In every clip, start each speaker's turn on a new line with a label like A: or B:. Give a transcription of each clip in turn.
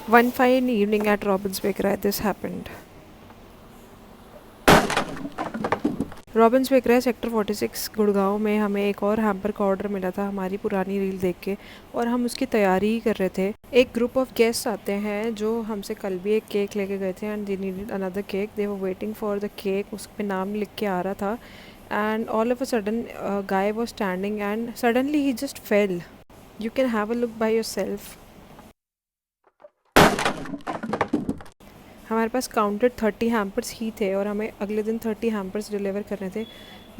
A: One fine evening at Robin's Bakery, this happened. Robins bakery sector 46 Gurgaon में हमें एक और हैम्पर का ऑर्डर मिला था हमारी पुरानी रील देख के, और हम उसकी तैयारी ही कर रहे थे। एक ग्रुप ऑफ गेस्ट आते हैं जो हमसे कल भी एक केक लेके गए थे and they needed another cake. They were waiting for the cake, उस पे नाम लिख के आ रहा था and all of a sudden guy was standing and suddenly he just fail. You can have a look by yourself. हमारे पास counted 30 hampers ही थे और हमें अगले दिन 30 हैम्पर्स डिलीवर करने थे,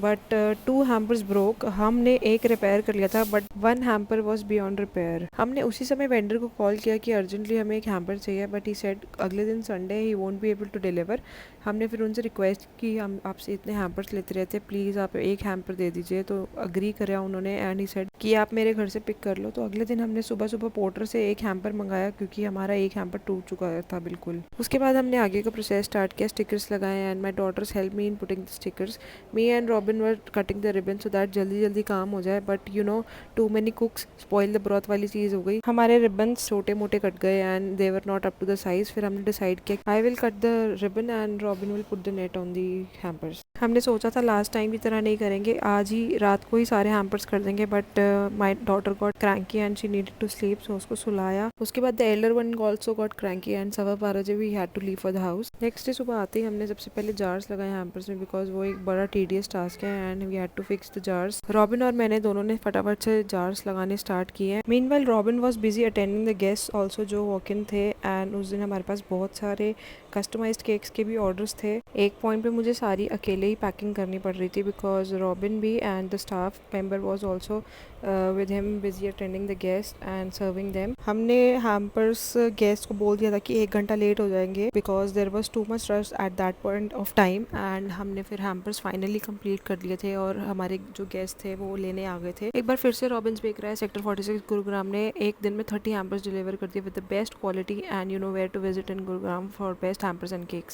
A: बट 2 हैम्पर्स ब्रोक। हमने एक रिपेयर कर लिया था but 1 hamper was beyond repair. हमने उसी समय वेंडर को कॉल किया कि अर्जेंटली हमें एक हैम्पर चाहिए, बट ही सेड अगले दिन Sunday he won't be able to deliver. हमने फिर उनसे रिक्वेस्ट की हम आपसे इतने हैम्पर्स लेते रहते, प्लीज़ आप एक हैम्पर दे दीजिए, तो अग्री करा उन्होंने एंड ही सेड कि आप मेरे घर से पिक कर लो। तो अगले दिन हमने सुबह सुबह पोर्टर से एक हैम्पर मंगाया क्योंकि हमारा एक हैम्पर टूट चुका था बिल्कुल। उसके बाद हमने आगे का प्रोसेस स्टार्ट किया, स्टिकर्स लगाए and my daughters help me in putting the stickers. Me and Robin were cutting the ribbon so that जल्दी जल्दी काम हो जाए, but you know too many cooks spoil the broth वाली चीज़ हो गई। हमारे रिबन्स छोटे मोटे कट गए and they were not up to the size. फिर हमने डिसाइड किया I will cut the ribbon and Robin will put the net on the hampers. हमने सोचा था लास्ट टाइम की तरह नहीं करेंगे, आज ही रात को ही सारे हैम्पर्स कर देंगे, but my daughter got cranky and she needed to sleep, so उसको सुलाया। उसके बाद the elder one also got cranky and 12:15 we had to leave for the house. Next day सुबह आते ही हमने सबसे पहले जार्स लगाए हैम्पर्स में बिकॉज वो एक बड़ा टीडियस टास्क है and we had to fix the jars. Robin और मैंने दोनों ने फटाफट से जार्स लगाने स्टार्ट किए। Meanwhile robin was busy attending the guest also जो वॉक इन थे, एंड उस दिन हमारे पास बहुत सारे कस्टमाइज्ड केक्स के भी ऑर्डर्स थे। एक पॉइंट पे मुझे सारी अकेले ही पैकिंग करनी पड़ रही थी बिकॉज रॉबिन भी and the staff member was also with him busy attending the guest and serving them. हमने हैम्पर्स गेस्ट को बोल दिया था कि 1 घंटा लेट हो जाएंगे because there was too much rush at that point of time, and हमने फिर हैम्पर्स फाइनली कंप्लीट कर लिए थे और हमारे जो गेस्ट थे वो लेने आ गए थे। एक बार फिर से रॉबिन्स बेकरी सेक्टर 46 गुरुग्राम ने एक दिन में 30 हैम्पर्स डिलीवर कर दिए with the best quality, and you know where to visit in Gurugram for best hampers and cakes.